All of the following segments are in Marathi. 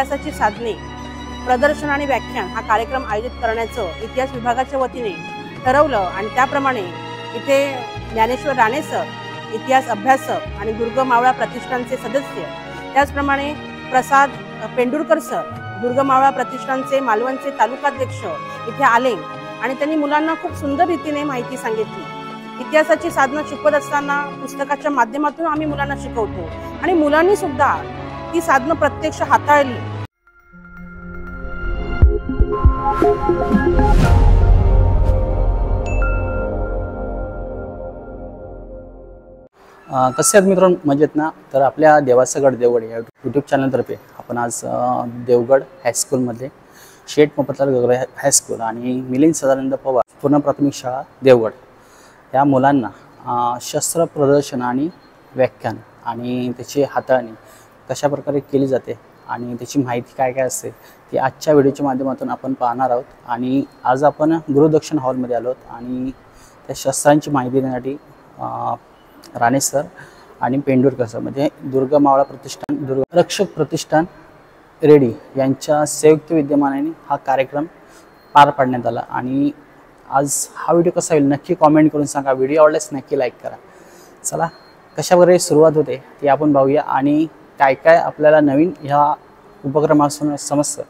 इतिहासाची साधने प्रदर्शन आणि व्याख्यान हा कार्यक्रम आयोजित करण्याचं इतिहास विभागाच्या वतीने ठरवलं आणि त्याप्रमाणे इथे ज्ञानेश्वर राणे सर, इतिहास अभ्यासक आणि दुर्ग मावळा प्रतिष्ठानचे सदस्य, त्याचप्रमाणे प्रसाद पेंडुरकर सर, दुर्ग मावळा प्रतिष्ठानचे मालवणचे तालुकाध्यक्ष इथे आले आणि त्यांनी मुलांना खूप सुंदर रीतीने माहिती सांगितली। इतिहासाची साधनं शिकवत असताना पुस्तकाच्या माध्यमातून आम्ही मुलांना शिकवतो आणि मुलांनी सुद्धा ती साधनं प्रत्यक्ष हाताळली। कसे आहेत मित्रांनो, मजेत ना? तर आपल्या देवाचा गड देवगड या यूट्यूब चॅनलतर्फे आपण आज देवगड हायस्कूलमध्ये शेठ मोपतलाल गगरे हायस्कूल आणि मिलिंद सदानंद पवार पूर्ण प्राथमिक शाळा देवगड या मुलांना शस्त्र प्रदर्शन आणि व्याख्यान आणि त्याची हाताळणी कशा प्रकारे केली जाते आणि त्याची माहिती काय काय असते ती आजच्या व्हिडिओच्या माध्यमातून आपण पाहणार आहोत। आणि आज आपण गुरुदक्षिण हॉलमध्ये आलो आहोत आणि त्या शस्त्रांची माहिती देण्यासाठी राणे सर आणि पेंडुरकर सर म्हणजे दुर्ग मावळा प्रतिष्ठान, दुर्ग रक्षक प्रतिष्ठान रेडी यांच्या संयुक्त विद्यमानाने हा कार्यक्रम पार पाडण्यात आला। आणि आज हा व्हिडिओ कसा होईल नक्की कमेंट करून सांगा। व्हिडिओ आवडल्यास नक्की लाईक करा। चला कशा प्रकारे सुरुवात होते ती आपण पाहूया आणि काय काय आपल्याला नवीन ह्या उपक्रमापासून समजतं,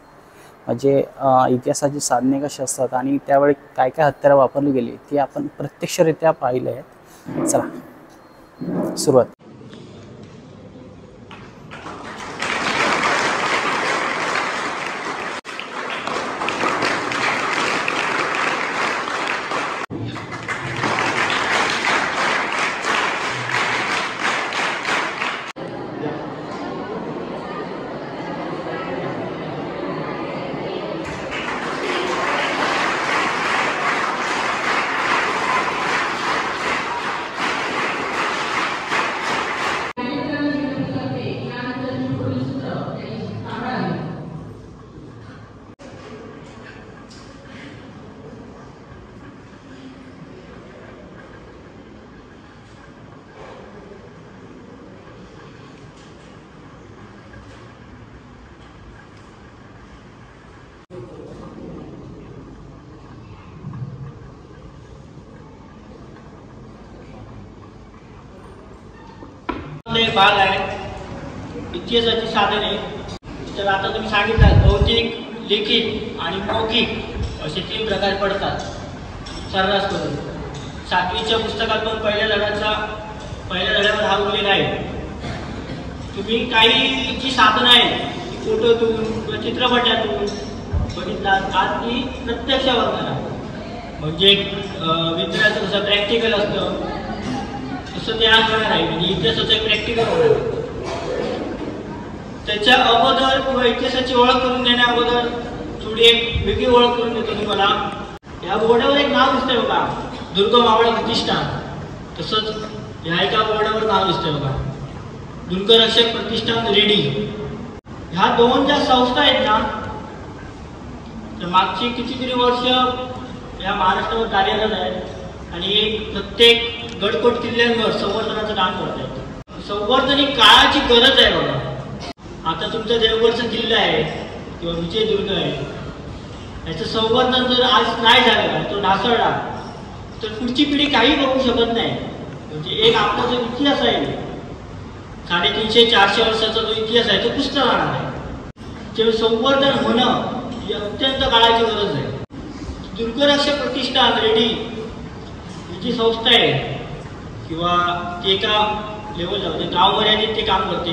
म्हणजे इतिहासाची साधने कशी असतात आणि त्यावेळी काय काय हत्यारं वापरली गेली ती आपण प्रत्यक्षरित्या पाहिलं आहे। चला सुरुवात। एक भाग आहे इतिहासाची साधने। तर आता तुम्ही सांगितलं भौतिक, लिखित आणि मौखिक असे 3 प्रकार पडतात सर्रास करून। 7वीच्या पुस्तकात पण पहिल्या धड्यावर हा उल्लेख आहे। तुम्ही काही जी साधनं आहेत ती फोटोतून किंवा चित्रपटातून बघितलात, आज ती प्रत्यक्ष बघणार म्हणजे विद्यार्थ्याचं जसं प्रॅक्टिकल असतं तसं ते आज होणार आहे। म्हणजे इतिहासाचं एक प्रॅक्टिकल होणार। त्याच्या अगोदर किंवा इतिहासाची ओळख करून देण्या अगोदर थोडी एक वेगळी ओळख करून देतो तुम्हाला। या बोर्डावर एक नाव दिसतंय बघा, दुर्ग मावळा प्रतिष्ठान। तसंच ह्या एका बोर्डावर नाव दिसतंय बघा, दुर्ग रक्षक प्रतिष्ठान रेडी। ह्या 2 ज्या संस्था आहेत ना, तर मागची कितीतरी वर्ष या महाराष्ट्रावर कार्यरत आहेत आणि प्रत्येक गडकोट किल्ल्यांवर संवर्धनाचं काम करत आहेत। संवर्धन ही काळाची गरज आहे बघा। आता तुमचा देवगडचा किल्ला आहे किंवा विजयदुर्ग आहे, याचं संवर्धन जर आज नाही झालं, तो ढासळला, तर पुढची पिढी काही बघू शकत नाही। म्हणजे एक आपला जो इतिहास आहे 350-400 वर्षाचा जो इतिहास आहे तो पुसता राहणार आहे। ते संवर्धन होणं ही अत्यंत काळाची गरज आहे। दुर्गरक्षक प्रतिष्ठान रेडी ही जी संस्था आहे किंवा ती एका लेवलला म्हणजे गाव मर्यादित ते काम करते।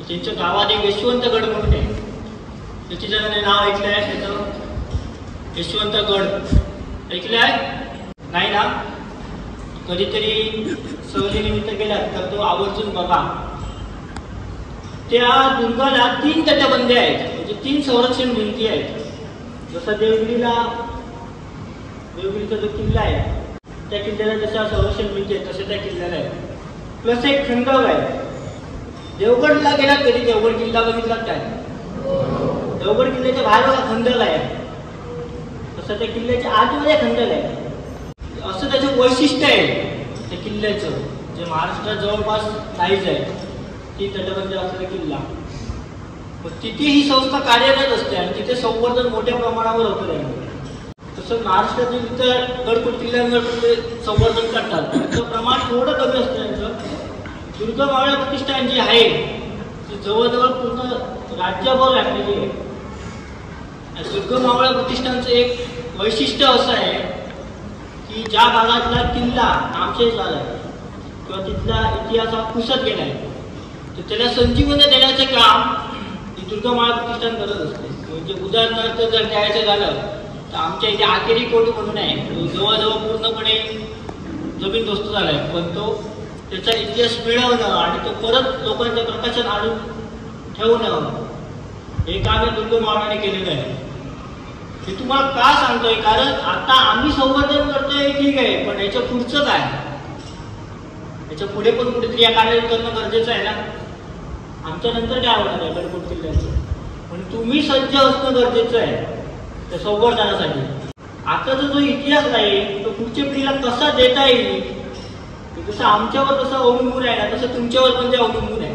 त्यांच्या गावात एक यशवंत गड म्हणून आहे, त्याची जणांनी नाव ऐकलं आहे, त्याचं यशवंत गड ऐकलं आहे नाही ना? कधीतरी सहलीनिमित्त गेलात तर तो आवर्जून बघा। त्या दुर्गाला 3 तटबंदी आहेत, म्हणजे 3 संरक्षण भिंती आहेत। जसं देवगिरीचा जो किल्ला आहे त्या किल्ल्याला जशा संरक्षण भिंती आहेत तसे त्या किल्ल्याला आहे। प्लस एक खंडक आहे। देवगडला गेला कधी देवगड किल्ला बघितला काय? देवगड किल्ल्याच्या बाहेर बघा खंडक आहे, तसं त्या किल्ल्याच्या आतमध्ये खंडक आहे। असं त्याचं वैशिष्ट्य आहे त्या किल्ल्याचं, जे महाराष्ट्रात जवळपास नाहीच आहे ती तटबंदी असलेला किल्ला। पण तिथे ही संस्था कार्यरत असते आणि तिथे संवर्धन मोठ्या प्रमाणावर होतं आहे. तसं महाराष्ट्रातील इतर गडकोट किल्ल्यांवर ते संवर्धन करतात, त्याचं प्रमाण थोडं कमी असतं त्यांचं. दुर्गा मावळ प्रतिष्ठान जी आहे ती जवळजवळ पूर्ण राज्यभर व्यापलेली आहे. दुर्गा मावळ प्रतिष्ठानचं एक वैशिष्ट्य असं आहे की ज्या भागातला किल्ला नामशेष झाला आहे किंवा तिथला इतिहास हा पुसत गेला आहे तर त्याला संजीवनी देण्याचे काम ही दुर्गा मावळ प्रतिष्ठान करत असते. म्हणजे उदाहरणार्थ जर द्यायचं झालं तर आमच्या इथे आकेरी कोट म्हणून आहे, तो जवळजवळ पूर्णपणे जमीनदोस्त झाला आहे, पण तो त्याचा इतिहास मिळवणं आणि तो परत लोकांच्या प्रकाशन आणून ठेवणं हे काम या दुर्गा मावळाने केलेलं आहे. हे तुम्हाला का सांगतोय, कारण आता आम्ही संवर्धन करतोय ठीक आहे, पण याच्या पुढचं काय, याच्या पुढे पण कुठेतरी या कार्य करणं गरजेचं आहे ना. आमच्या नंतर काय होणार आहे गडकोट किल्ल्याचं, पण तुम्ही सज्ज असणं गरजेचं आहे त्या संवर्धनासाठी. आताचा जो इतिहास आहे तो पुढच्या पिढीला कसा देता येईल जसं आमच्यावर कसं अवलंबून आहे ना तसं तुमच्यावर पण ते अवलंबून आहे.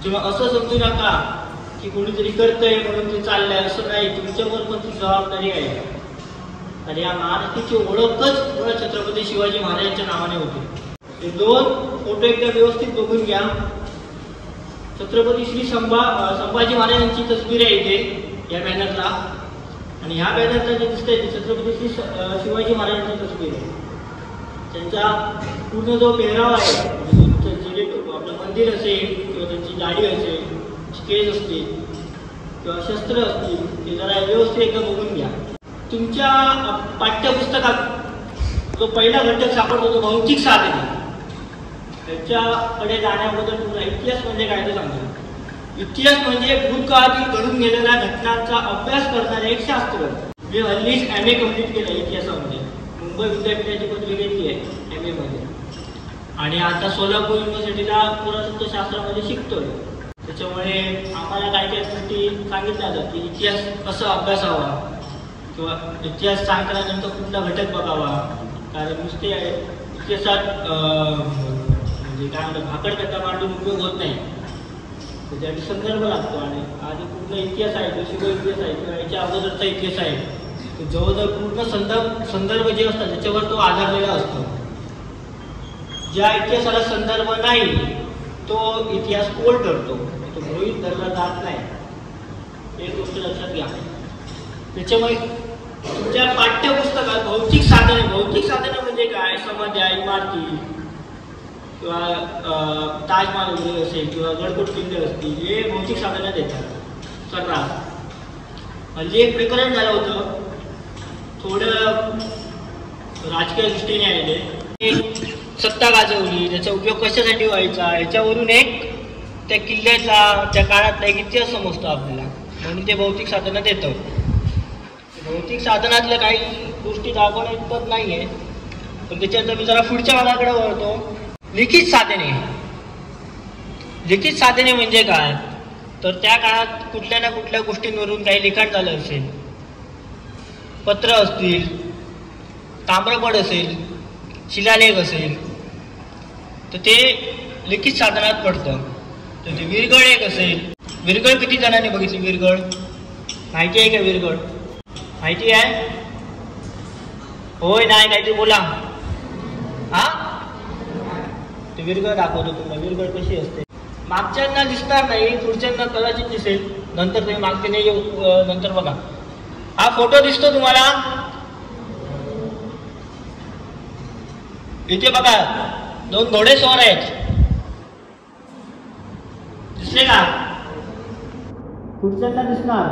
जेव्हा असं समजू नका की कोणीतरी करतंय म्हणून ते चाललंय, असं नाही. तुमच्यावर पण ती जबाबदारी आहे. आणि या महाराष्ट्राची ओळखच छत्रपती शिवाजी महाराजांच्या नावाने होती. हे दोन फोटो एकदा व्यवस्थित बघून घ्या. छत्रपती श्री संभाजी महाराजांची तस्वीर आहे इथे या बॅनरला, आणि ह्या बॅनरला जे दिसतंय ते छत्रपती श्री शिवाजी महाराजांची तस्वीर आहे. त्यांचा पूर्ण जो पेहराव आहे, आपलं मंदिर असेल किंवा त्यांची गाडी असेल, केस असतील किंवा शस्त्र असतील, ते जरा व्यवस्थित एकदा बघून घ्या. तुमच्या पाठ्यपुस्तकात जो पहिला घटक सापडतो तो भौतिक साधने, त्याच्याकडे जाण्याबद्दल तुम्हाला इतिहास म्हणजे काय ते सांगतो. इतिहास म्हणजे भूतकाळातील घडून गेलेल्या घटनांचा अभ्यास करणारे एक शास्त्र. मी हल्लीच MA कम्प्लीट केलं इतिहासामध्ये, मुंबई विद्यापीठाची पदवी घेतली आहे MA मध्ये, आणि आता सोलापूर युनिव्हर्सिटीला पुरातत्वशास्त्रामध्ये शिकतोय. त्याच्यामुळे आम्हाला काही काही गोष्टी सांगितल्या जातात की इतिहास कसा अभ्यासावा किंवा इतिहास सांगताना नेमका कुठला घटक बघावा. कारण नुसते इतिहासात म्हणजे काय म्हणतात भाकडकथा मांडून उपयोग होत नाही, त्याच्यासाठी संदर्भ लागतो. आणि आधी पूर्ण इतिहास आहे, जो शिव इतिहास आहे किंवा याच्या अगोदरचा इतिहास आहे, तो जवळजवळ पूर्ण संदर्भ जे असतात त्याच्यावर तो आधारलेला असतो. ज्या इतिहासाला संदर्भ नाही तो इतिहास कोल ठरतो, तो गृहीत धरला जात नाही. एक गोष्ट लक्षात घ्या. त्याच्यामुळे तुमच्या पाठ्यपुस्तकात भौतिक साधने म्हणजे काय, समाध्या, इमारती किंवा ताजमहाल वगैरे असेल किंवा गडकोट किल्ले असतील, हे भौतिक साधने देतात सर्रास. हल्ली एक प्रकरण झालं होतं थोडं राजकीय दृष्टीने आलेले, सत्ता गाजवली, त्याचा उपयोग कशासाठी व्हायचा याच्यावरून एक त्या किल्ल्याचा त्या काळातला एक इतिहास समजतो आपल्याला, म्हणून ते भौतिक साधनं देतं. भौतिक साधनातल्या काही गोष्टी दाखवणं इतपत नाही आहे, पण त्याच्यानंतर मी जरा पुढच्या भागाकडे वळतो. लिखित साधने म्हणजे काय, तर त्या काळात कुठल्या ना कुठल्या गोष्टींवरून काही लिखाण झालं असेल, पत्र असतील, ताम्रपट असेल, शिलालेख असेल, तर ते लिखित साधनात पडतं. तर ते विरगळ एक असेल. विरगळ किती जणांनी बघितली? विरगळ माहिती आहे का? विरगळ माहिती आहे? होय नाही काहीतरी बोला. हा, ते विरगळ दाखवतो तुम्हाला. विरगळ कशी असते? मागच्यांना दिसणार नाही, पुढच्यांना कदाचित दिसेल. नंतर तुम्ही मागते नाही नंतर बघा. हा फोटो दिसतो तुम्हाला इथे बघा, दोन घोडेस्वार आहेत, दिसले का? पुढच्यांना दिसणार?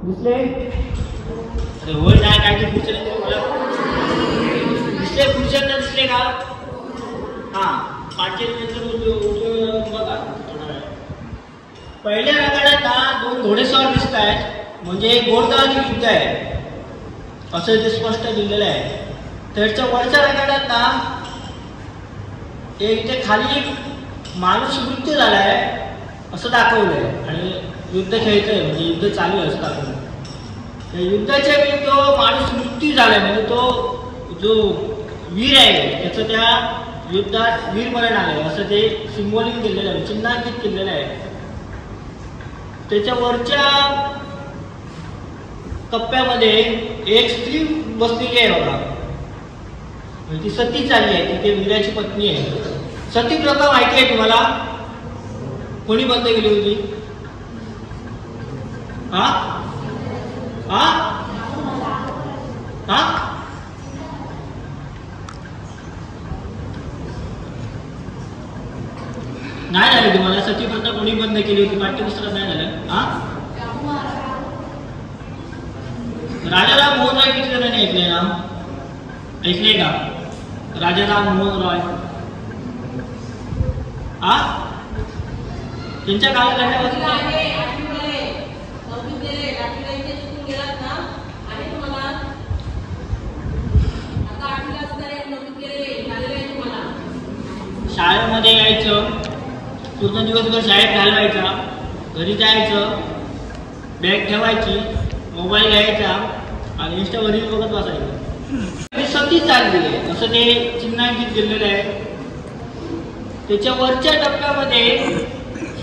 दिसले? अरे होय नाही काय पुढच्या दिसले? पुढच्यांना दिसले का? हा, पाचशे बघा. पहिल्या रगाड्यात दोन घोडेस्वार दिसत आहेत, म्हणजे एक घोडदळाची युद्ध आहे असं ते स्पष्ट लिहिलेलं आहे. त्याच्या वरच्या रगाड्यात इथे खाली एक माणूस मृत्यू झालाय असं दाखवलंय आणि युद्ध खेळतोय, म्हणजे युद्ध चालू आहे असं दाखवलं. त्या युद्धाच्या वेळी तो माणूस मृत्यू झालाय, म्हणजे तो जो वीर आहे त्याचं त्या युद्धात वीरमरण आले असं ते सिम्बॉलिक केलेलं आहे, चिन्हांकित केलेलं आहे. त्याच्या वरच्या कप्प्यामध्ये एक स्त्री बसलेली आहे बघा, ती सती चालली आहे, ती वीराची पत्नी आहे. सती प्रथा माहिती आहे तुम्हाला? कोणी बंद केली होती? हा हा हा नाही झालं तुम्हाला? सती प्रथा कोणी बंद केली होती? पाठ्यपुस्तकात नाही झालं? हा राजाराम मोहन रॉय किती जणांनी ऐकले ना? ऐकले का? राजाराम मोहन रॉय हा त्यांच्या कालखंडापासून शाळेमध्ये यायचं, पूर्ण दिवसभर शाळेत घालवायचा, घरी जायचं, बॅग ठेवायची, मोबाईल घ्यायचा आणि इंस्टावरील बघत बसायचं. सती चालली आहे असं ते चिन्हांकित केलेलं आहे. त्याच्या वरच्या टप्प्यामध्ये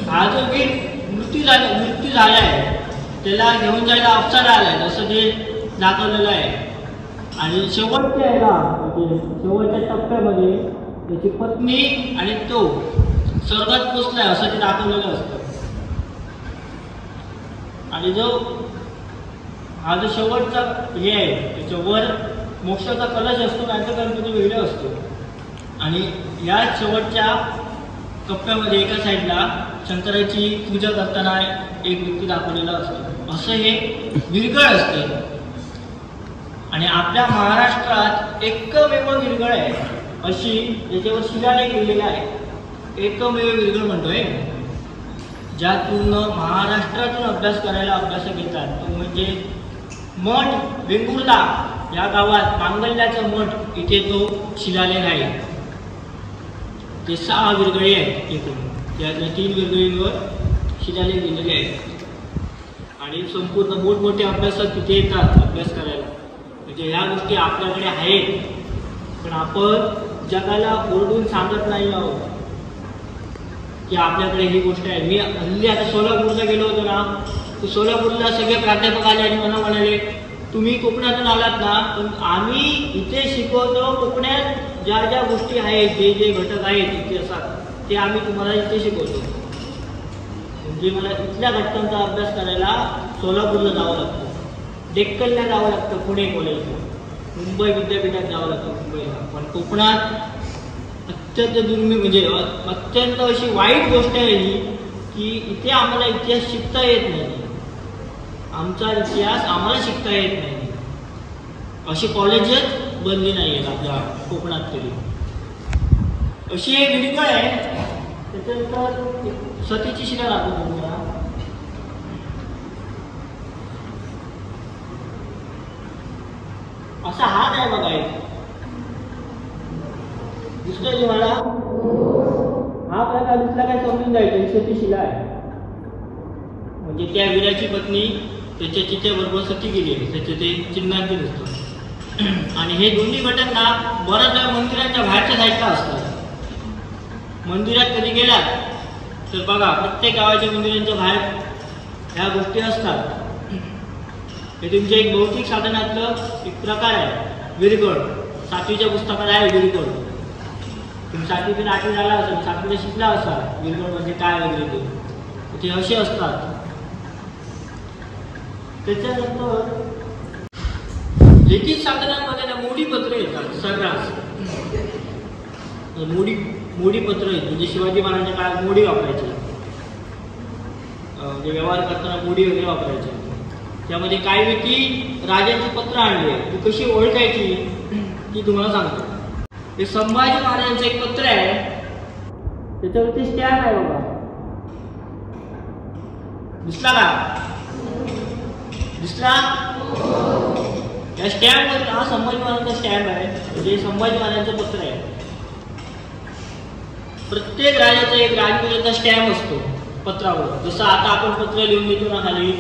हा जो वीर मृत्यू झाला आहे त्याला घेऊन जायला अप्सरा आलाय असं ते दाखवलेलं आहे. आणि शेवटच्या शेवटच्या टप्प्यामध्ये त्याची पत्नी आणि तो स्वर्गात पोचलाय असं ते दाखवलेलं असतं. आणि हा जो शेवटचा हे आहे त्याच्यावर मोक्षाचा कलश असतो, नाहीतर गणपती वेगळा असतो. आणि या शेवटच्या कप्प्यामध्ये एका साईडला शंकराची पूजा करताना एक व्यक्ती दाखवलेला असतो. असं हे विरगळ असते. आणि आपल्या महाराष्ट्रात एकमेव विरगळ आहे अशी ज्याच्यावर शिलालेख लिहिलेला आहे. एकमेव विरगळ म्हणतोय ज्यातून महाराष्ट्रातून अभ्यास करायला अभ्यासक येतात. तो म्हणजे मठ वेंगुर्ला या गावात मांगल्याचं मठ, इथे तो शिलालेख आहे. ते 6 विरगळी आहेत एकूण, त्यातल्या 3 विरगळींवर शिलालेख दिलेले आहेत. आणि संपूर्ण मोठमोठे अभ्यासक तिथे येतात अभ्यास करायला. म्हणजे ह्या गोष्टी आपल्याकडे आहेत, पण आपण जगाला ओरडून सांगत नाही आहोत की आपल्याकडे ही गोष्ट आहे. मी हल्ली आता सोलापूरला गेलो होतो ना, तर सोलापूरला सगळे प्राध्यापक आले आणि मला म्हणाले तुम्ही कोकणातून आलात ना, पण आम्ही इथे शिकवतो. कोकणात ज्या ज्या गोष्टी आहेत, जे जे घटक आहेत इतिहासात, ते आम्ही तुम्हाला इथे शिकवतो. म्हणजे मला इथल्या घटकांचा अभ्यास करायला सोलापूरला जावं लागतं, डेक्कनला जावं लागतं, पुणे कॉलेजला, मुंबई विद्यापीठात जावं लागतं मुंबईला. पण कोकणात अत्यंत दुर्मिळ, म्हणजे अत्यंत अशी वाईट गोष्ट आहे ही की इथे आम्हाला इतिहास शिकता येत नाही. आमचा इतिहास आम्हाला शिकता येत नाही. अशी कॉलेजच बनली नाही आहेत आपल्या कोकणात तरी. अशी एक विरगळ आहे. त्याच्यानंतर सतीची शिला दाखवतो तुम्हाला. असा हात आहे बघा, एक दिसतोय तुम्हाला? हा प्रकार दिसला काय समजून जायचं सती शिला आहे. म्हणजे त्या वीराची पत्नी त्याच्या चितेबरोबर सती गेली आहे, त्याचे ते चिन्हांकित असतं. आणि हे दोन्ही घटक ना बऱ्याच वेळा मंदिराच्या बाहेरच्या साईडला असतात. मंदिरात कधी गेलात तर बघा, प्रत्येक गावाच्या मंदिरांच्या बाहेर ह्या गोष्टी असतात. हे तुमच्या एक भौतिक साधनातलं एक प्रकार आहे विरगळ. 7वीच्या पुस्तकात आहे विरगळ. तुम्ही 7वी ते 8वी झाला असेल, 7वीला शिकला असाल विरगळ म्हणजे काय वगैरे, ते असे असतात. त्याच्यानंतर लिखित साधनांमध्ये ना मोडीपत्र येतात सर्रास. मोडीपत्र येत म्हणजे शिवाजी महाराजांच्या काळात मोडी वापरायची, म्हणजे व्यवहार करताना मोडी वगैरे वापरायची. त्यामध्ये काय व्यक्ती राजांची पत्र आणली, ती कशी ओळखायची ती तुम्हाला सांगतो. हे संभाजी महाराजांचं एक पत्र आहे, त्याच्यावरती स्टॅम्प आहे बघा, दिसला का? दिसला? या स्टॅम्पवर हा संभाजी महाराजांचा स्टॅम्प आहे, म्हणजे संभाजी महाराजांचं पत्र आहे. प्रत्येक राजाचा एक राजमुद्रेचा स्टॅम्प असतो पत्रावर. जसं आता आपण पत्र लिहून देतो ना, खाली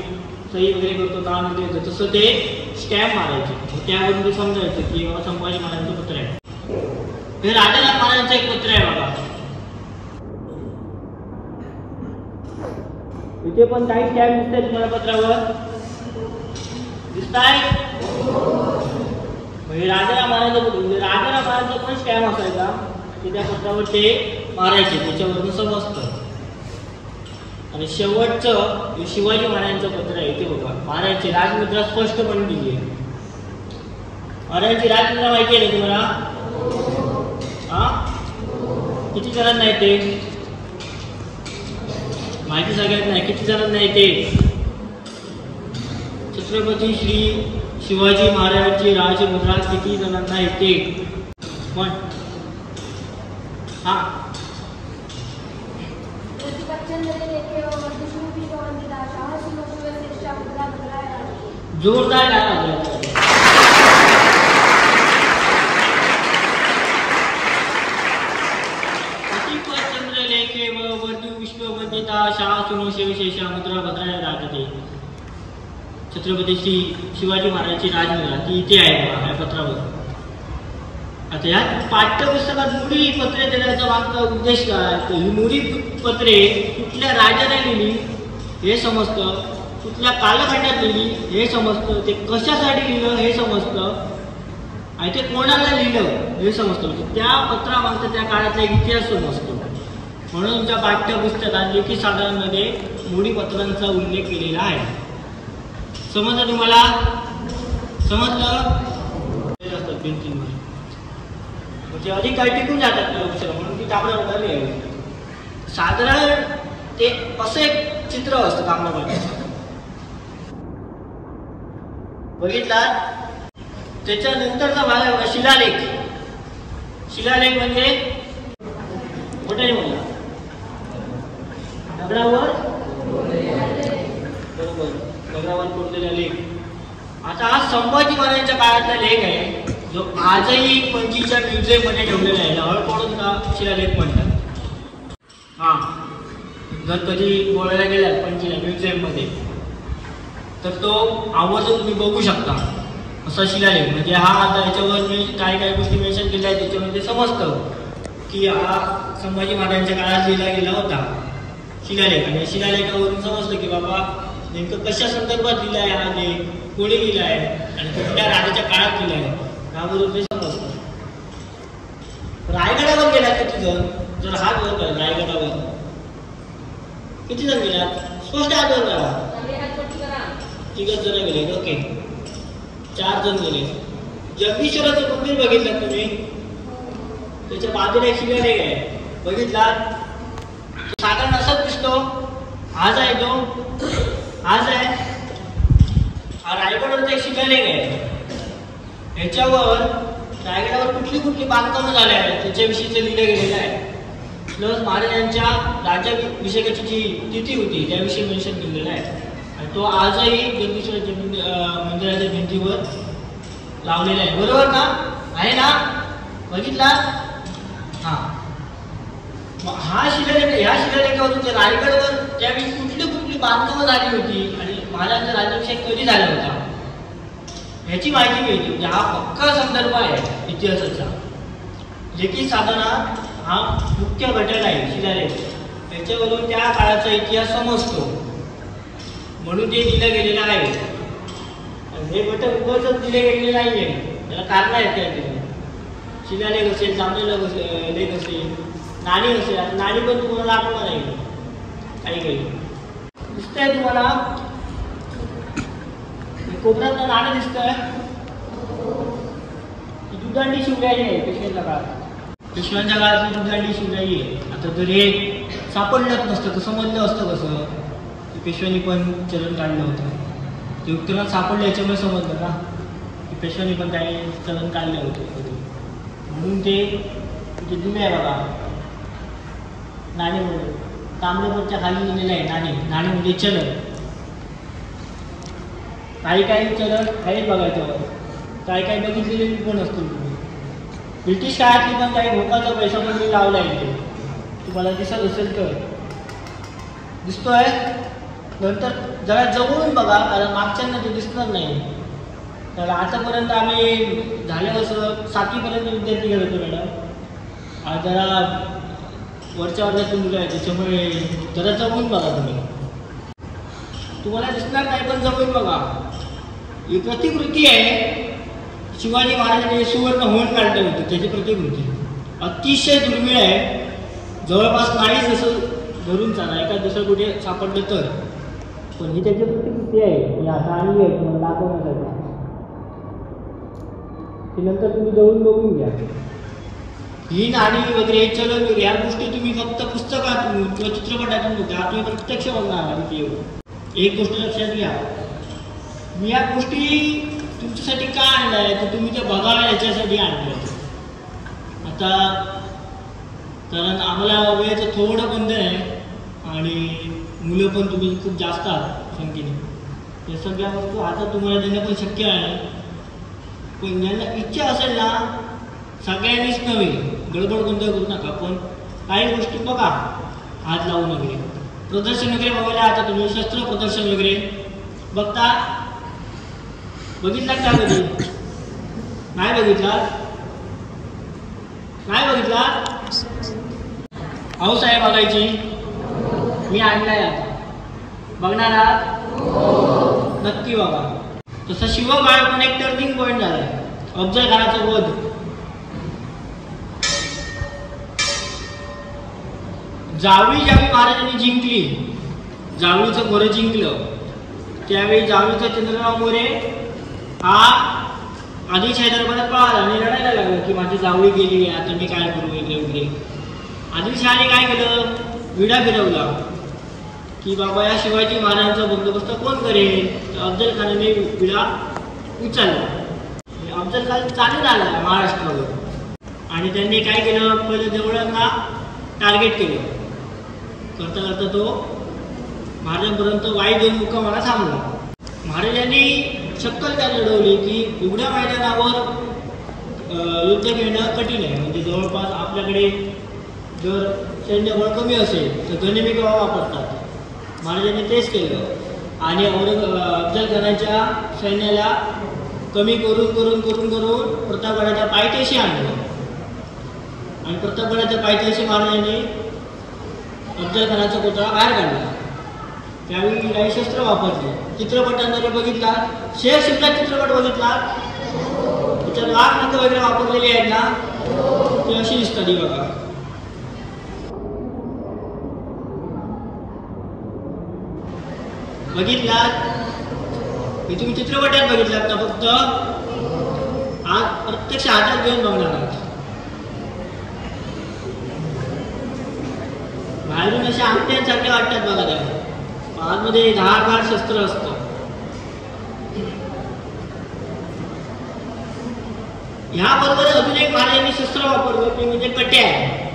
सही वगैरे करतो, नाव वगैरे, तसं ते स्टॅम्प मारायचे. त्यावरून ते समजायचं की बाबा संभाजी महाराजांचं पत्र आहे. हे राजाराम महाराजांचं एक पत्र आहे बघा. इथे पण काही स्टॅम्प दिसतंय तुम्हाला पत्रावर, दिसताय? म्हणजे राजाराम महाराजांचा पण स्टॅम्प असायचा की त्या पत्रावर ते मारायचे, त्याच्यावरून समजतं. आणि शेवटचं शिवाजी महाराजांचं पत्र आहे ते बघा, महाराजांची राजमुद्रा स्पष्टपणे दिली आहे. महाराजांची राजमुद्रा माहिती आहे ना तुम्हाला? किती जणांना येते माहिती? सगळ्यात नाही. किती जणांना येते? छत्रपती श्री शिवाजी महाराजांची राजमुद्रा किती जणांना येते? पण जोरदार चंद्रलेखे वर्तु विश्ववंदिता शासनो शिवशेषा मुद्रा भद्राय राजते. छत्रपती श्री शिवाजी महाराजांची राजमुद्रा ती इथे आहे या पत्रावर. आता या पाठ्यपुस्तकात मुडी पत्रे देण्याचा मागचा उद्देश काय? ही मुडी पत्रे कुठल्या राजाने लिहिली हे समजतं, कुठल्या कालखंडात लिहिली हे समजतं, ते कशासाठी लिहिलं हे समजतं, आणि ते कोणाला लिहिलं हे समजतं. म्हणजे त्या पत्रामागचा त्या काळातला इतिहास समजतो. म्हणून तुमच्या पाठ्यपुस्तकात लेखी साधनांमध्ये मुडी पत्रांचा उल्लेख केलेला आहे. समजलं तुम्हाला? समजलं? भिंतींवर म्हणजे अधिक काही टिकून जातात ते अक्षर, म्हणून ती तांबड्यावर लिहावी. साधारण ते असं एक चित्र असतं तांबड्यावर. बघितला? त्याच्यानंतरचा भाग आहे बघा शिलालेख. शिलालेख म्हणजे मोठ्याने बोला, दगडावर बरोबर, दगडावर कोरलेला लेख. आता हा संभाजी महाराजांच्या काळातला लेख आहे, जो आजही पणजीच्या म्युझियम मध्ये ठेवलेला आहे. हळपडूनचा शिलालेख म्हणतात. जर कधी गोव्याला गेलात पणजीला म्युझियम मध्ये तर तो आवर्जून तुम्ही बघू शकता असा शिलालेख. म्हणजे हा आता याच्यावर मी काही गोष्टी मेन्शन केल्या आहेत, त्याच्यामध्ये समजतं की हा संभाजी महाराजांच्या काळात लिहिला गेला होता शिलालेख. आणि शिलालेखावरून समजतं की बाबा नेमकं कशा संदर्भात लिहिला आहे हा लेख, कोणी लिहिला आहे आणि कुठल्या राजाच्या काळात लिहिला आहे यावरून ते समजतं. रायगडावर गेला किती जण? जर हात वर करा, रायगडावर किती जण गेलात? स्पष्ट हात वर करा. 3 जण गेले. ओके, 4 जण गेले. जगदीश्वराचं मंदिर बघितलं तुम्ही? त्याच्या बाजूला एक शिलालेख आहे, बघितला? साधारण असंच दिसतो. आज आहे तो, आज आहे हा रायगडावरचा एक शिलालेख आहे. ह्याच्यावर रायगडावर कुठली कुठली बांधकामं झाले आहेत त्याच्याविषयीचं लिहिलं गेलेलं आहे. प्लस महाराजांच्या राज्याभिषेकाची जी तिथी होती त्याविषयी मेन्शन केलेलं आहे. आणि तो आजही जगदीश्वराच्या मंदिराच्या भिंतीवर लावलेला आहे. बरोबर ना? आहे ना? बघितला? हा शिलालेख, ह्या शिलालेखावरून रायगडवर त्यावेळी कुठली कुठली बांधकामं झाली होती आणि महाराजांचा राज्याभिषेक कधी झाला होता ह्याची माहिती मिळते. म्हणजे हा पक्का संदर्भ आहे इतिहासाचा. लेखी साधना हा मुख्य घटक आहे शिलालेख. त्याच्यावरून त्या काळाचा इतिहास समजतो, म्हणून ते दिलं गेलेलं आहे. हे घटक उगाच दिले गेलेले नाही आहे, त्याला कारण आहेत काहीतरी. शिलालेख असेल, चांगले लेख असेल, नाणी असेल. आता नाणी पण तुम्हाला दाखवणार नाही काही काही दिसतंय तुम्हाला? कोकणातलं नाणं दिसतंय. दुधांडी शिवराई आहे पेशव्यांच्या काळात. पेशव्यांच्या काळातली दुधांडी शिवराई आहे. आता जर हे सापडलंच नसतं तर समजलं असतं कसं की पेशव्यांनी पण चलन काढलं होतं. ते उत्तरात सापडलं याच्यामुळे समजलं ना की पेशव्यांनी पण काही चलन काढलं होतं. म्हणून ते दिले आहे बघा नाणी म्हणून. तांबडपटच्या खाली लिहिलेलं आहे नाणी. नाणी म्हणजे चलन. काही काही चलन आहेत बघायचं, काही काही बघितलेली पण असतो. ब्रिटिश काळातली पण काही भोकाचा पैसा पण मी लावला आहे, तुम्हाला दिसत असेल तर. दिसतोय? नंतर जरा जवळून बघा, कारण मागच्यांना ते दिसणार नाही. तर आतापर्यंत आम्ही झालं असं 7वीपर्यंत विद्यार्थी घेत होतो मॅडम. हा जरा वरच्या वर्गातून मुलं आहे त्याच्यामुळे जरा जमून बघा तुम्हाला दिसणार नाही पण जमून बघा. ही प्रतिकृती आहे शिवाजी महाराजांनी सुवर्ण होऊन काढलं होतं त्याची प्रतिकृती अतिशय दुर्मिळ आहे. जवळपास नाहीच असं धरून चाला एका दुसरं कुठे सापडलं तर. पण ही त्याची प्रतिकृती आहे ही आता आणली आहे तुम्हाला दाखवण्यासाठी. ती नंतर तुम्ही जवळून बघून घ्या. ही नाणी वगैरे चलन वगैरे या गोष्टी तुम्ही फक्त पुस्तकातून किंवा चित्रपटातून बघा तुम्ही प्रत्यक्ष बघणार. एक गोष्ट लक्षात घ्या मी या गोष्टी तुमच्यासाठी का आणल्या आहे तर तुम्ही ते बघाव्या याच्यासाठी आणल्या. आता कारण आम्हाला वेळेचं थोडं बंधन आहे आणि मुलं पण तुम्ही खूप जास्त आहात संख्येने. या सगळ्या वस्तू आता तुम्हाला देणं पण शक्य आहे. पण ज्यांना इच्छा असेल ना सगळ्यांनीच नव्हे गडबड गोंधळ करू नका पण काही गोष्टी बघा हात लावून वगैरे प्रदर्शन वगैरे बघायला. आता तुम्ही शस्त्र प्रदर्शन वगैरे बघता बघितला का कधी? नाही बघितला हौस आहे बघायची. मी आणलाय आता बघणार आहात नक्की बघा. तसं शिवकाळ पण एक टर्निंग पॉईंट झालाय. अफजल खानाचा वध जावळी ज्यावेळी महाराजांनी जिंकली जावळीचं खोरं जिंकलं त्यावेळी जावळीचा चंद्रराव मोरे हा आदिलशाही दरबारात पळाला आणि लढायला लागला की माझी जावळी गेली आता मी काय करू वगैरे वगैरे. आदिलशहाने काय केलं विडा फिरवला की बाबा या शिवाजी महाराजांचा बंदोबस्त कोण करेल. तर अफजल खानाने विडा उचलला. अफजल खान चालून आला महाराष्ट्रावर आणि त्यांनी काय केलं पहिलं देवळांना टार्गेट केलं. करता करता तो महाराजांपर्यंत वाई देऊन मुक्कामाला थांबला. महाराजांनी शक्कल काय लढवली की उघड्या मैदानावर युद्ध घेणं कठीण आहे. म्हणजे जवळपास आपल्याकडे जर सैन्यबळ कमी असेल तर गनिमी गवा वापरतात. महाराजांनी तेच केलं आणि अफजल खानाच्या सैन्याला कमी करून करून करून करून प्रतापगडाच्या पायथ्याशी आणलं आणि प्रतापगडाच्या पायथ्याशी महाराजांनी अफजल खानाचा पुतळा बाहेर काढला. त्यावेळी काही शस्त्र वापरले. चित्रपटांमध्ये बघितला शेर शिवचा चित्रपट बघितला त्याच्यात लाख नख वगैरे वापरलेली आहेत ना ती अशी दिसतात. बघा बघितलात मी तुम्ही चित्रपटात बघितलात ना फक्त आज प्रत्यक्ष हातात घेऊन बघणार आहात. बाहेरून अशा अंगठ्यांसारखे वाटतात बघा त्या आतमध्ये धारदार शस्त्र असतं. ह्याबरोबर अजून एक महाराजांनी शस्त्र वापरलं ते म्हणजे कट्या आहे.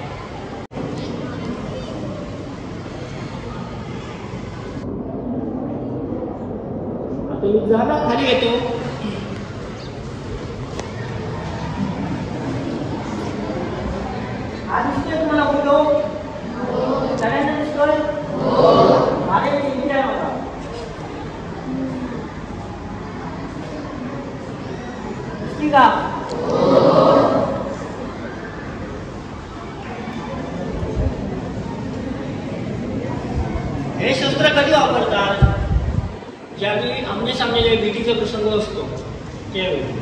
आता मी जरा खाली येतो. आज दिसतोय तुम्हाला बोलतो सगळ्यांना दिसतोय. महाराजांनी इंडिया बघा दिसती का? हे शस्त्र कधी वापरतात ज्यावेळी आमने सामने भीतीचा प्रसंग असतो त्यावेळी.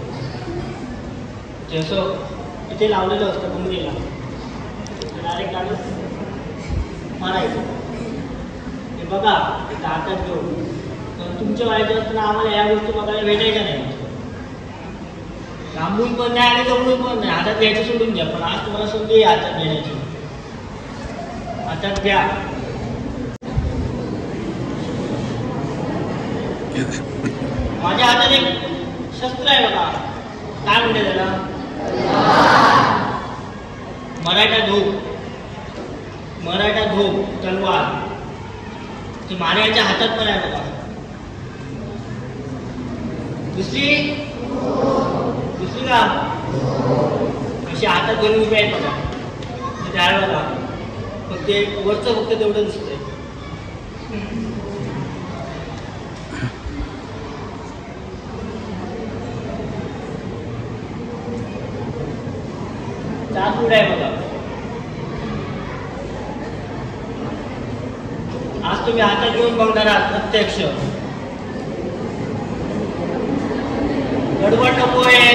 जसं इथे लावलेलं असतं बंगलेला डायरेक्ट लागलं मारायचं. हे बघा इथं हातात घेऊन तर तुमच्या व्हायचं असताना आम्हाला या गोष्टी बघायला भेटायच्या नाही. लांबून पण नाही आणि जवळून पण नाही. हातात घ्यायचं सोडून द्या पण आज तुम्हाला संधी हातात घेण्याची. हातात घ्या. माझ्या हातात एक शस्त्र आहे बघा काय म्हणते त्याला मराठा धोप तलवार. ती महाराजांच्या हातात पण आहे बघा. दुसरी का अशी हातात घेऊन उभी आहेत बघा त्यावेळेला फक्त ते वरचं फक्त तेवढं दिसतंय. चार पुढे आहे बघा आज तुम्ही हातात घेऊन बघणार आहात प्रत्यक्ष. गडबड नको आहे,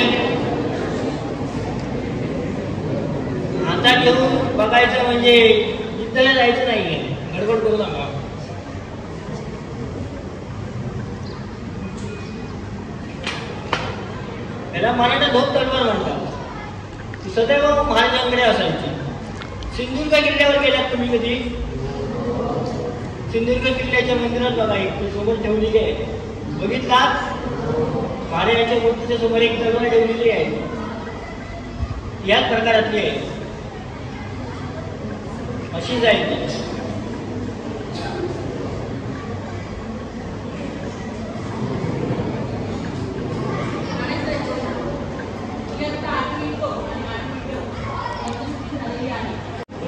हातात घेऊन बघायचं म्हणजे युद्धाला जायचं नाहीये. गडबड करू नका. याला मराठा धोप तलवार म्हणतात. ती सदैव महाराजांकडे असायची. सिंधुदुर्ग किल्ल्यावर गेलात तुम्ही कधी? सिंधुदुर्ग किल्ल्याच्या मंदिरात बघा, एक सोबत ठेवलेली आहे, बघितलात? महाराजांच्या मूर्तीच्या समोर एक तलवार ठेवलेली आहे. याच प्रकारातली आहे, अशीच आहे ती.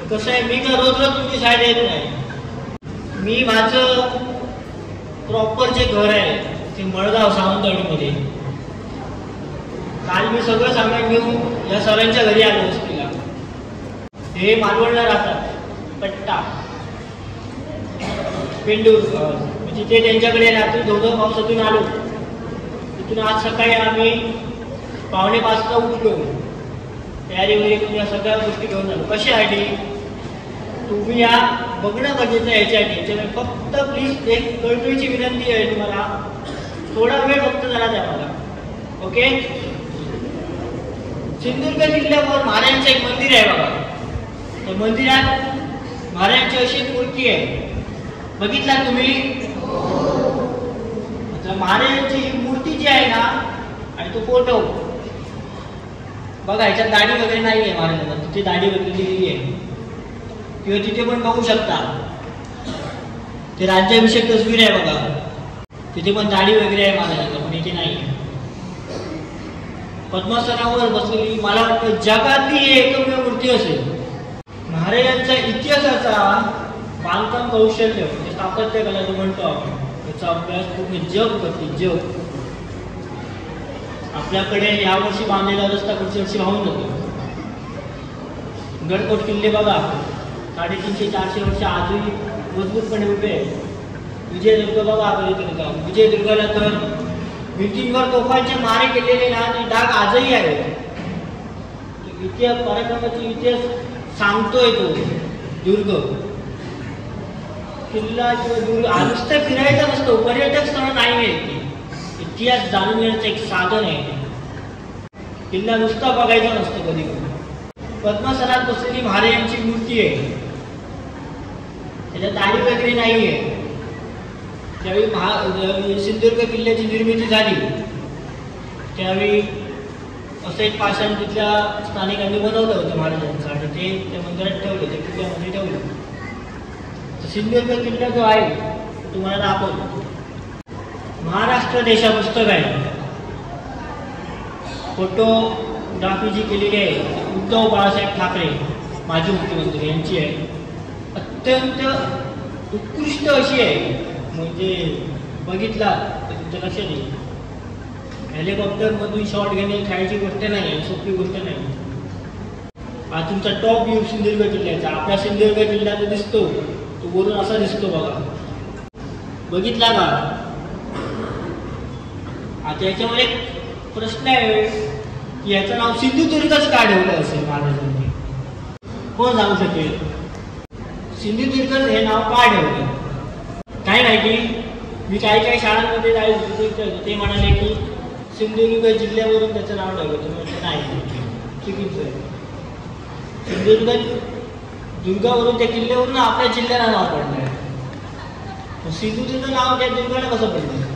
कसं आहे, मी का रोज रोज तुमची शाळेत येत नाही. मी माझं प्रॉपर जे घर आहे ते मळगाव सावंतवाडीमध्ये. काल मी सगळं सामान घेऊन या सरांच्या घरी आलो वस्तीला. हे मालवणला राहतात, पट्टा पेंडूर. म्हणजे ते त्यांच्याकडे रात्री धोधो पावसातून आलो. तिथून आज सकाळी आम्ही 4:45 उठलो. तयारी वगैरे करून या सगळ्या गोष्टी घेऊन आलो. कशासाठी? तुम्ही या बघणं गरजेचं आहे याच्यासाठी. याच्यामुळे फक्त प्लीज एक कळकळीची विनंती आहे तुम्हाला, थोडा वेळ फक्त जरा द्या मला. ओके? सिंधुदुर्ग किल्ल्यावर महाराजांचं एक मंदिर आहे बघा. त्या मंदिरात महाराजांची अशी मूर्ती आहे, बघितला तुम्ही? महाराजांची ही मूर्ती जी आहे ना, आणि तो फोटो बघा, ह्याच्यात दाढी वगैरे नाही आहे महाराजांना. तिथे दाढी वगैरे दिलेली आहे, किंवा तिथे पण बघू शकता ते राज्याभिषेक तस्वीर आहे बघा. तिथे पण दाढी वगैरे आहे महाराजांना, पण इथे नाही आहे. पद्मासनावर बसलेली मला वाटतं जगातली एकमेव मूर्ती असेल. महाराजांच्या इतिहासाचा बांधकाम कौशल्य, म्हणजे स्थापत्य कला जो म्हणतो आपण, त्याचा अभ्यास पूर्ण जग करते. जग आपल्याकडे यावर्षी बांधलेला रस्ता पुढच्या वर्षी वाहून जातो. गडकोट किल्ले बघा, 350-400 वर्ष आजही मजबूतपणे उभे आहे. विजयदुर्ग बघा, विजयदुर्गाला तर भिंतींवर तोफांचे मारे केलेले ना, ते डाग आजही आहेत. इतिहास पराक्रमाचा इतिहास सांगतोय तो दुर्ग किल्ला किंवा दुर्ग. नुसतं फिरायचा नसतो, पर्यटक स्थळ नाही आहे. इतिहास जाणून घेण्याचं एक साधन आहे. किल्ला नुसता बघायचा नसतो कधी. पद्मासनात बसलेली महाराजांची मूर्ती आहे, त्याच्यात दाढी वगैरे नाहीये. ज्यावेळी सिंधुदुर्ग किल्ल्याची निर्मिती झाली त्यावेळी असं एक पाषाण तिथल्या स्थानिकांनी बनवलं होतं महाराजांचं, आणि ते त्या मंदिरात ठेवलं, त्या किल्ल्यामध्ये ठेवलं. सिंधुदुर्ग किल्ला जो आहे तुम्हाला दाखवतो. महाराष्ट्र देशा पुस्तक आहे, फोटोग्राफी जी केलेली आहे उद्धव बाळासाहेब ठाकरे माजी मुख्यमंत्री यांची आहे. अत्यंत उत्कृष्ट अशी आहे, म्हणजे बघितला तुमच्या लक्षात येईल. हेलिकॉप्टरमधून शॉट घेणे खायची गोष्ट नाही, सोपी गोष्ट नाही. हा तुमचा टॉप व्ह्यू सिंधुदुर्ग किल्ल्याचा. आपला सिंधुदुर्ग किल्ला जो दिसतो तो वरून असा दिसतो बघा, बघितला का? आता याच्यावर एक प्रश्न आहे की याचं नाव सिंधुदुर्गच का ठेवलं असेल महाराजांनी? कोण सांगू शकेल? सिंधुदुर्ग हे नाव का ठेवलं? काय माहिती. मी काही शाळांमध्ये जायचं, ते म्हणाले की सिंधुदुर्ग जिल्ह्यावरून त्याचं नाव ठेवलं. म्हणजे नाही, चुकीचं आहे. सिंधुदुर्ग दुर्गावरून, त्या किल्ल्यावरून आपल्या जिल्ह्याला नाव पडलं आहे. सिंधुदुर्ग नाव त्या दुर्गाला कसं पडलं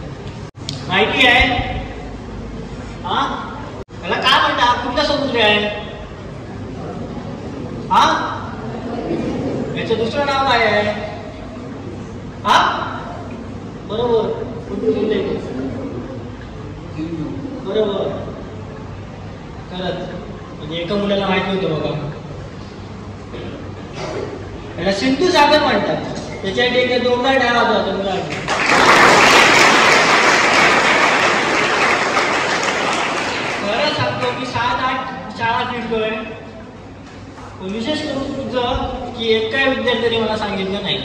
माहिती आहे? हा, त्याला काय म्हणतात? कुठला समुद्र आहे हा? याचं दुसरं नाव काय आहे? हा, बरोबर, बरोबर. खरंच, म्हणजे एका मुलाला माहिती होतं बघा. त्याला सिंधू सागर म्हणतात. त्याच्यासाठी एक डोंगर ठेवा जातो मुलांना. खरं सांगतो, मी 7-8 शाळा फिरतोय. विशेष करून तुझं की एका विद्यार्थ्याने मला सांगितलं नाही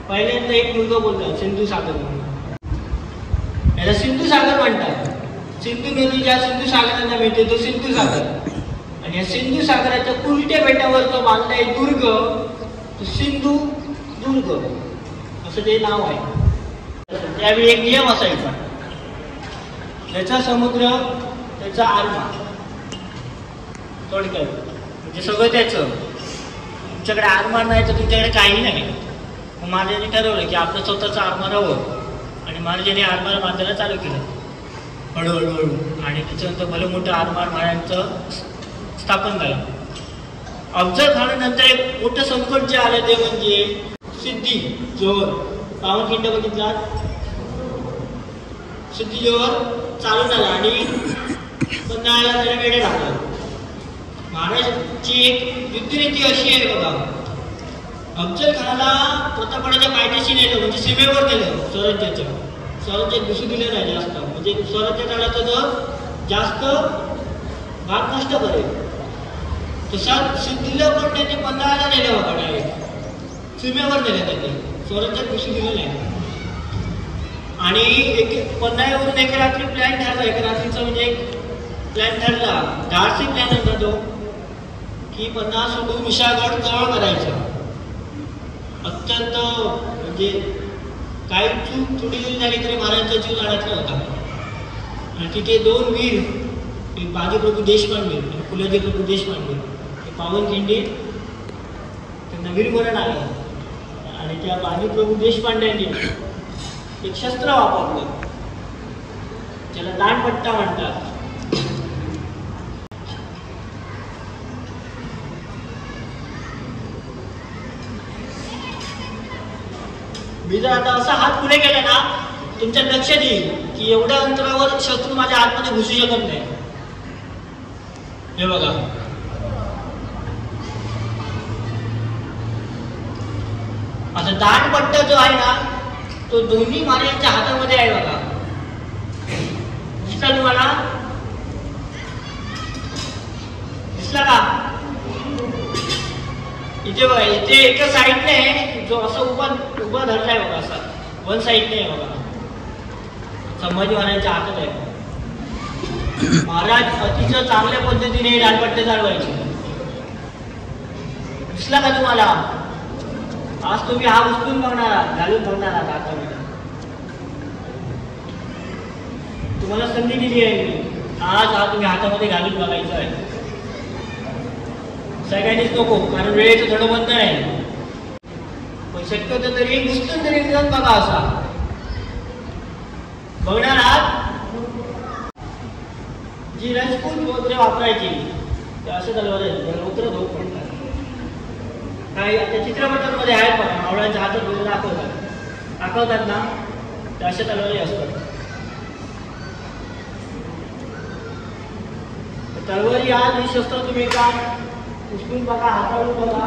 पहिल्यांदा एक मुलगा बोलला सिंधू सागर म्हणून. याला सिंधू सागर म्हणतात. सिंधू नदी ज्या सिंधू सागराला मिळते तो सिंधू सागर. आणि या सिंधू सागराच्या उलट्या बेटावर जो बांधलाय दुर्ग तो सिंधू दुर्ग असं ते नाव आहे. त्यावेळी एक नियम असायचा, त्याचा समुद्र त्याचा आरमा, थोडक्यात म्हणजे सगळं त्याचं. तुमच्याकडे आरमार नाही तर तुमच्याकडे काही नाही. मग महाराजांनी ठरवलं की आपलं स्वतःचं आरमार हवं आणि महाराजांनी आरमार बांधायला चालू केलं हळूहळू. आणि त्याच्यानंतर भलं मोठं आरमार महाराजांचं स्थापन झालं. अफजल खानानंतर एक मोठं संकट जे आलं ते म्हणजे सिद्धी जोहर पावनखिंड बघितला. सिद्धी जोहर चालून आला आणि पन्हाळ्याला त्याला वेडे लागलं. महाराजांची एक युद्धनीती अशी आहे बघा, अफजल खानाला प्रतापगडाच्या पायथ्याशी नेलं म्हणजे सीमेवर नेलं स्वराज्याच्या. स्वराज्यात घुसू दिलं नाही जास्त, म्हणजे स्वराज्यात आला तर जास्त भाग नष्ट करेल. तसा सिद्धीला पण त्यांनी पन्हाळ्याला नेलं बघा, डायरेक्ट सीमेवर नेलं त्यांनी, स्वराज्यात घुसू दिलं नाही. आणि एक पन्हाळ्यावरून एक रात्री प्लॅन ठरला, एक रात्रीचा म्हणजे एक प्लॅन ठरला, धाडसी प्लॅन होता तो की पन्हाळा सोडून विशाळगड जवळ करायचा. अत्यंत म्हणजे काही चूक थोडी जरी झाली तरी महाराजांचा जीव लढायचा होता. आणि तिथे दोन वीर, एक बाजीप्रभू देशपांडे आणि फुलाजी प्रभू देशपांडे, हे पावनखिंडी त्यांना वीरमरण आलं. आणि त्या बाजीप्रभू देशपांड्यांनी एक शस्त्र वापरलं, त्याला दांडपट्टा म्हणतात. मी जर आता असा हात पुढे केला ना, तुमच्या लक्षात येईल की एवढ्या अंतरावर शत्रू माझ्या आतमध्ये घुसू शकत नाही. हे बघा, आता दांडपट्टा जो आहे ना तो दोन्ही महाराजांच्या हातामध्ये आहे बघा. दिसला तुम्हाला? दिसला का? इथे बघा, इथे एका साईडने जो असं उभा धरलाय बघा, असा वन साईडने आहे बघा, संभाजी महाराजांच्या हातात आहे. महाराज अतिशय चांगल्या पद्धतीने दांडपट्टे चालवायचे. दिसला का तुम्हाला? आज तुम्ही हा उचलून बघणार आहात, घालून बघणार आहात हातामध्ये. तुम्हाला संधी दिली आहे मी, आज हा तुम्ही हातामध्ये घालून बघायचा आहे. सगळ्यांनीच नको, कारण वेळेचं थोडं बंद आहे. पण शक्यतो तरी नुसतं तरी जाऊन बघा, असा बघणार आहात. जी राजपूत वगैरे वापरायची ते असं तलवार उतरत होत पडतात. काही त्या चित्रपटांमध्ये आहेत बघा, मावळ्यांच्या हातात वगैरे दाखवतात ना, त्या अशा तलवारी असतात. तलवारी आज ही शस्त्र तुम्ही का उचलून बघा, हाताळून बघा.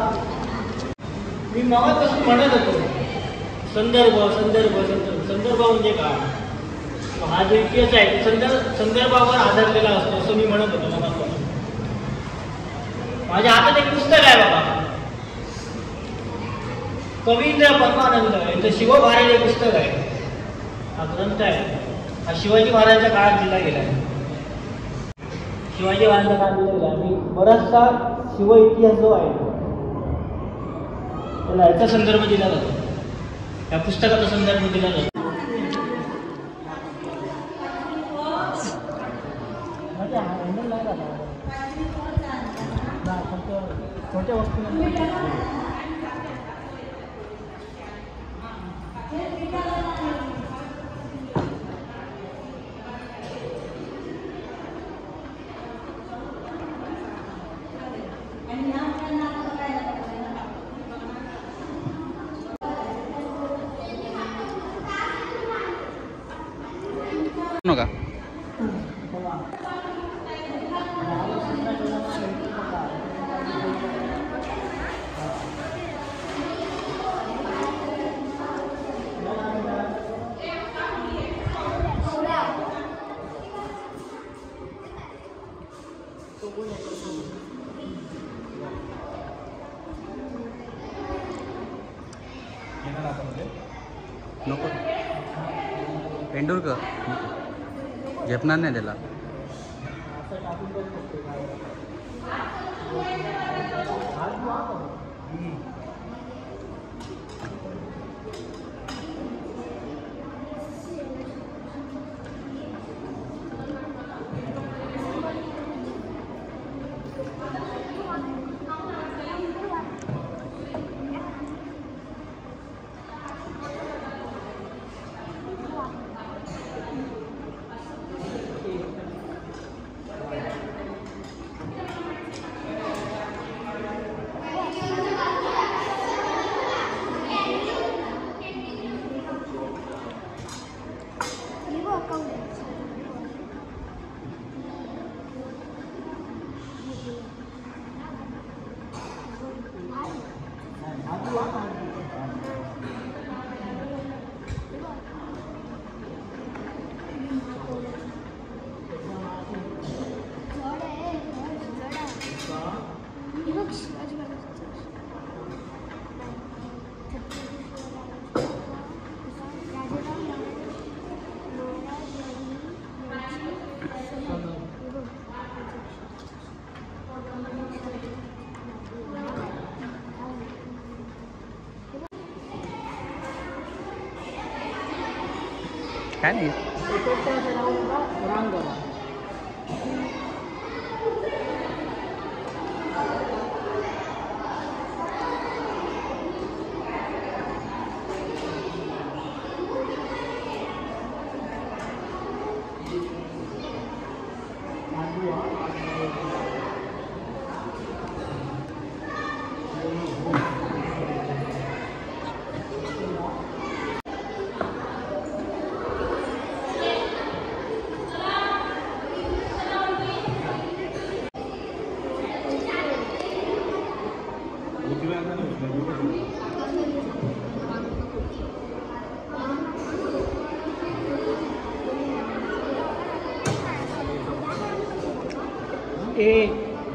मी मगापासून म्हणत होतो संदर्भ संदर्भ संदर्भ संदर्भ म्हणजे काय? हा जो इतिहास आहे संदर्भावर आधारलेला असतो असं मी म्हणत होतो मगापासून. माझ्या हातात एक पुस्तक आहे बघा, कवींद्र परमानंद यांचं शिवभारत हे पुस्तक आहे. हा ग्रंथ आहे, हा शिवाजी महाराजांच्या काळात दिला गेला आहे. शिवाजी महाराजांच्या काळात दिला गेला आणि बराचसा शिव इतिहास जो आहे त्याला याचा संदर्भ दिला जातो, या पुस्तकाचा संदर्भ दिला जातो. छोट्या वस्तू नका. नको पेंडुरकर झेपणार नाही त्याला. काय नाही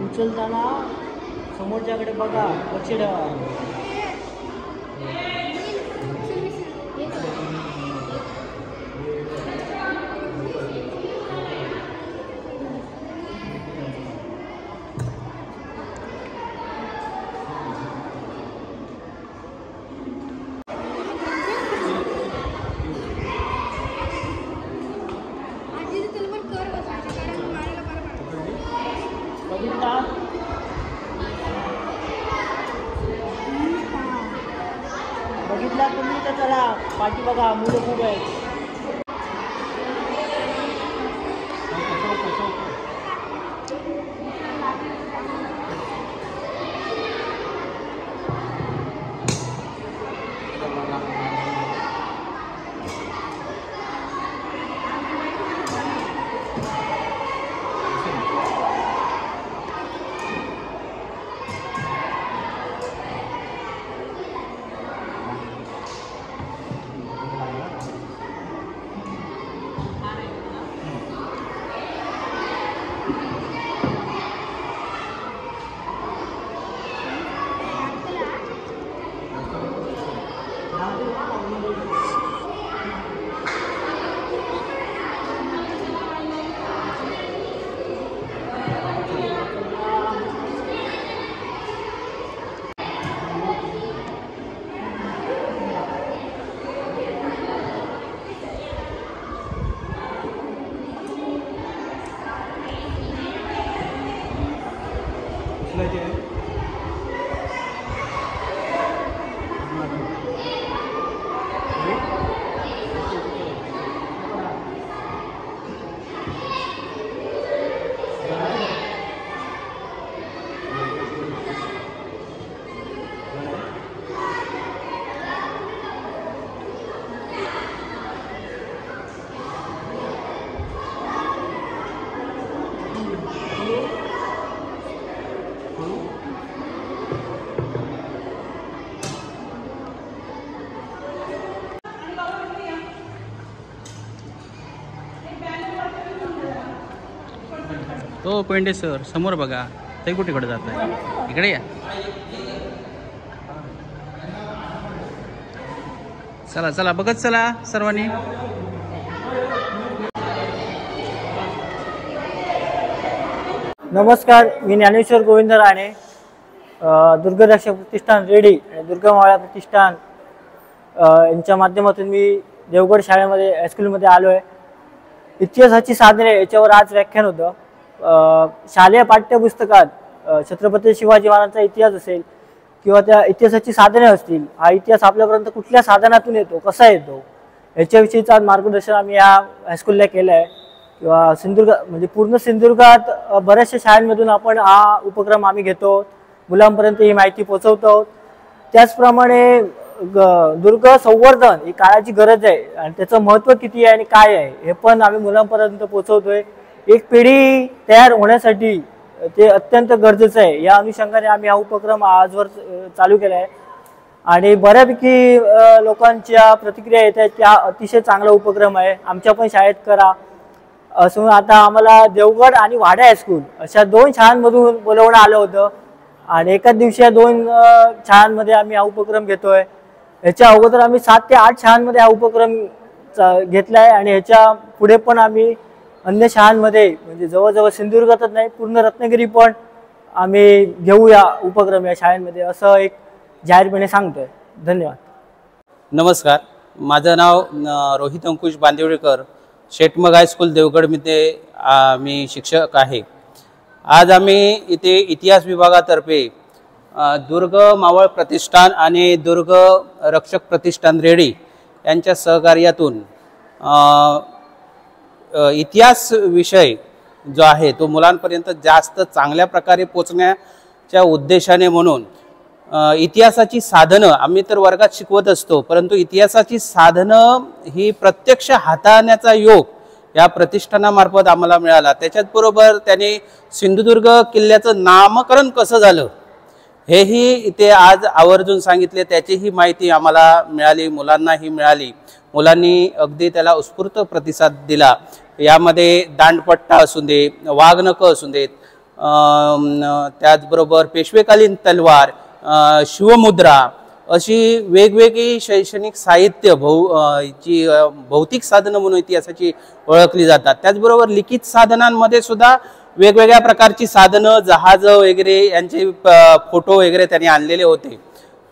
उचलताना समोरच्याकडे बघा, लक्ष ठेवा. बघितला तुम्ही तर चला पाठी बघा, मुलं खूप आहेत. तो कोयंडे सर समोर बघा, ते कुठेकडे जात आहे, इकडे या. चला चला बघत चला सर्वांनी. नमस्कार, मी ज्ञानेश्वर गोविंद राणे, दुर्गरक्षक प्रतिष्ठान रेडी आणि दुर्गमावळा प्रतिष्ठान यांच्या माध्यमातून मी देवगड शाळेमध्ये हायस्कूलमध्ये आलो आहे. इतिहासाची साधने याच्यावर आज व्याख्यान होतं. शालेय पाठ्यपुस्तकात छत्रपती शिवाजी महाराजांचा इतिहास असेल किंवा त्या इतिहासाची साधने असतील, हा इतिहास आपल्यापर्यंत कुठल्या साधनातून येतो, कसा येतो, याच्याविषयीचं आज मार्गदर्शन आम्ही या हायस्कूलला केलं आहे. किंवा सिंधुदुर्ग म्हणजे पूर्ण सिंधुदुर्गात बऱ्याचशा शाळांमधून आपण हा उपक्रम आम्ही घेतो, मुलांपर्यंत ही माहिती पोहोचवतो. त्याचप्रमाणे दुर्ग संवर्धन ही काळाची गरज आहे आणि त्याचं महत्त्व किती आहे आणि काय आहे हे पण आम्ही मुलांपर्यंत पोहोचवतोय. एक पिढी तयार होण्यासाठी ते अत्यंत गरजेचं आहे. या अनुषंगाने आम्ही हा उपक्रम आजवर चालू केला आहे आणि बऱ्यापैकी लोकांच्या प्रतिक्रिया येत आहेत की हा अतिशय चांगला उपक्रम आहे, आमच्या पण शाळेत करा असं. आता आम्हाला देवगड आणि वाडा हायस्कूल अशा 2 शाळांमधून बोलवणं आलं होतं आणि एकाच दिवशी 2 शाळांमध्ये आम्ही हा उपक्रम घेतोय. ह्याच्या अगोदर आम्ही 7 ते 8 शाळांमध्ये हा उपक्रम घेतला आहे आणि ह्याच्या पुढे पण आम्ही अन्य शाळांमध्ये म्हणजे जवळजवळ सिंधुदुर्गातच नाही पूर्ण रत्नागिरी पण आम्ही घेऊ या उपक्रम या शाळांमध्ये, असं एक जाहीरपणे सांगतोय. धन्यवाद. नमस्कार, माझं नाव रोहित अंकुश बांदिवडेकर, शेटमग हायस्कूल देवगडमध्ये मी शिक्षक आहे. आज आम्ही इथे इतिहास विभागातर्फे दुर्ग मावळ प्रतिष्ठान आणि दुर्ग रक्षक प्रतिष्ठान रेडी यांच्या सहकार्यातून इतिहास विषय जो आहे तो मुलांपर्यंत जास्त चांगल्या प्रकारे पोचण्याच्या उद्देशाने म्हणून इतिहासाची साधनं आम्ही तर वर्गात शिकवत असतो, परंतु इतिहासाची साधनं ही प्रत्यक्ष हाताळण्याचा योग या प्रतिष्ठानामार्फत आम्हाला मिळाला. त्याच्याचबरोबर त्याने सिंधुदुर्ग किल्ल्याचं नामकरण कसं झालं हेही इथे आज आवर्जून सांगितले, त्याचीही माहिती आम्हाला मिळाली, मुलांनाही मिळाली. मुलांनी अगदी त्याला उत्स्फूर्त प्रतिसाद दिला. यामध्ये दांडपट्टा असू दे, वाघनखं असू देत, त्याचबरोबर पेशवेकालीन तलवार, शिवमुद्रा अशी वेगवेगळी शैक्षणिक साहित्य जी भौतिक साधनं म्हणून इतिहासाची ओळखली जातात. त्याचबरोबर लिखित साधनांमध्ये सुद्धा वेगवेगळ्या प्रकारची साधनं, जहाज वगैरे यांचे फोटो वगैरे त्यांनी आणलेले होते.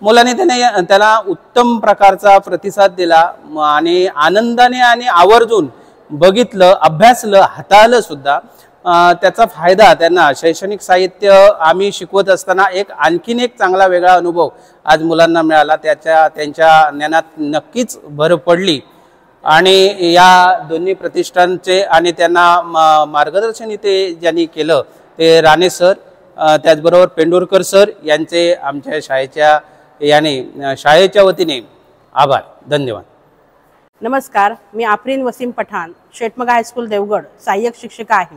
मुलांनी त्याला उत्तम प्रकारचा प्रतिसाद दिला आणि आनंदाने आणि आवर्जून बघितलं, अभ्यासलं, हाताळलं सुद्धा. त्याचा फायदा त्यांना शैक्षणिक साहित्य आम्ही शिकवत असताना आणखीन एक चांगला वेगळा अनुभव आज मुलांना मिळाला. त्यांच्या ज्ञानात नक्कीच भर पडली आणि या दोन्ही प्रतिष्ठानचे आणि त्यांना मार्गदर्शन इथे ज्यांनी केलं ते राणे सर, त्याचबरोबर पेंडुरकर सर यांचे आमच्या शाळेच्या वतीने आभार. धन्यवाद. नमस्कार, मी आफरीन वसीम पठाण, शेटमग हायस्कूल देवगड सहाय्यक शिक्षिका आहे.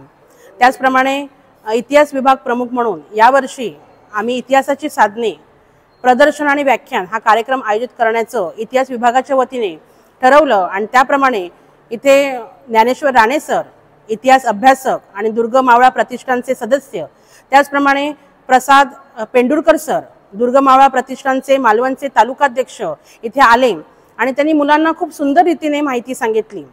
त्याचप्रमाणे इतिहास विभाग प्रमुख म्हणून यावर्षी आम्ही इतिहासाची साधने प्रदर्शन आणि व्याख्यान हा कार्यक्रम आयोजित करण्याचं इतिहास विभागाच्या वतीने ठरवलं आणि त्याप्रमाणे इथे ज्ञानेश्वर राणे सर, इतिहास अभ्यासक आणि दुर्ग मावळा प्रतिष्ठानचे सदस्य, त्याचप्रमाणे प्रसाद पेंडुरकर सर, दुर्ग मावळा प्रतिष्ठानचे मालवणचे तालुकाध्यक्ष इथे आले आणि त्यांनी मुलांना खूप सुंदर रीतीने माहिती सांगितली.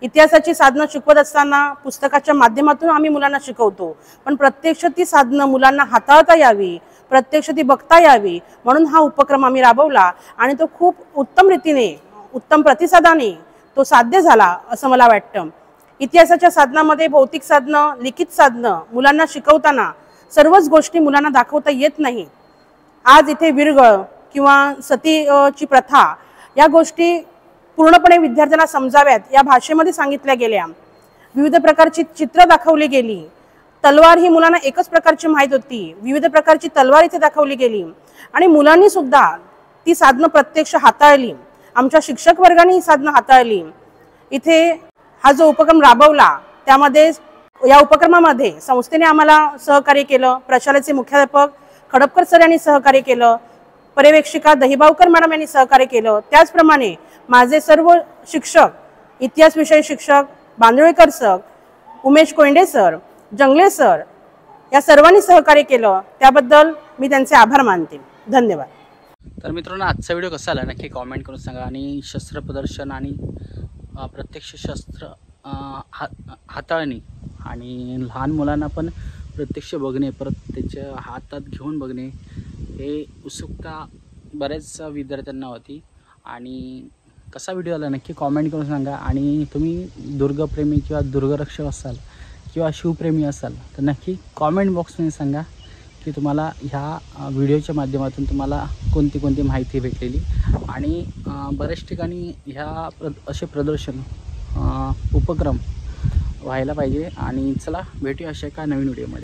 इतिहासाची साधनं शिकवत असताना पुस्तकाच्या माध्यमातून आम्ही मुलांना शिकवतो, पण प्रत्यक्ष ती साधनं मुलांना हाताळता यावी, प्रत्यक्ष ती बघता यावी म्हणून हा उपक्रम आम्ही राबवला आणि तो खूप उत्तम रीतीने, उत्तम प्रतिसादाने तो साध्य झाला असं मला वाटतं. इतिहासाच्या साधनामध्ये भौतिक साधनं, लिखित साधनं मुलांना शिकवताना सर्वच गोष्टी मुलांना दाखवता येत नाही. आज इथे विरगळ किंवा सतीची प्रथा या गोष्टी पूर्णपणे विद्यार्थ्यांना समजाव्यात या भाषेमध्ये सांगितल्या गेल्या. विविध प्रकारची चित्र दाखवली गेली. तलवार ही मुलांना एकच प्रकारची माहित होती, विविध प्रकारची तलवार इथे दाखवली गेली आणि मुलांनी सुद्धा ती साधनं प्रत्यक्ष हाताळली. आमच्या शिक्षक वर्गाने ही साधनं हाताळली. इथे हा जो उपक्रम राबवला त्यामध्ये या उपक्रमामध्ये संस्थेने आम्हाला सहकार्य केलं. प्रशालेचे मुख्याध्यापक खडपकर सर यांनी सहकार्य केलं, पर्यवेक्षिका दहिबावकर मॅडम यांनी सहकार्य केलं. त्याचप्रमाणे माझे सर्व शिक्षक, इतिहास विषय शिक्षक बांदोळेकर सर, उमेश कोंडे सर, जंगले सर या सर्वांनी सहकार्य केलं. त्याबद्दल मी त्यांचे आभार मानते. धन्यवाद. तर मित्रांनो, आजचा व्हिडिओ कसा आला नक्की कॉमेंट करून सांगा. आणि शस्त्र प्रदर्शन आणि प्रत्यक्ष शस्त्र हाताळणी आणि लहान मुलांना पण प्रत्यक्ष बघणे, परत त्याच्या हातात घेऊन बघणे, हे उत्सुकता बऱ्याच विद्यार्थ्यांना होती. आणि कसा व्हिडिओ आला नक्की कॉमेंट करून सांगा. आणि तुम्ही दुर्गप्रेमी किंवा दुर्गरक्षक असाल किंवा शिवप्रेमी असाल तर नक्की कॉमेंट बॉक्समध्ये सांगा की तुम्हाला ह्या व्हिडिओच्या माध्यमातून तुम्हाला कोणती कोणती माहिती भेटलेली. आणि बऱ्याच ठिकाणी असे प्रदर्शन उपक्रम व्हायला पाहिजे. आणि चला भेटूया अशा एका नवीन व्हिडिओमध्ये.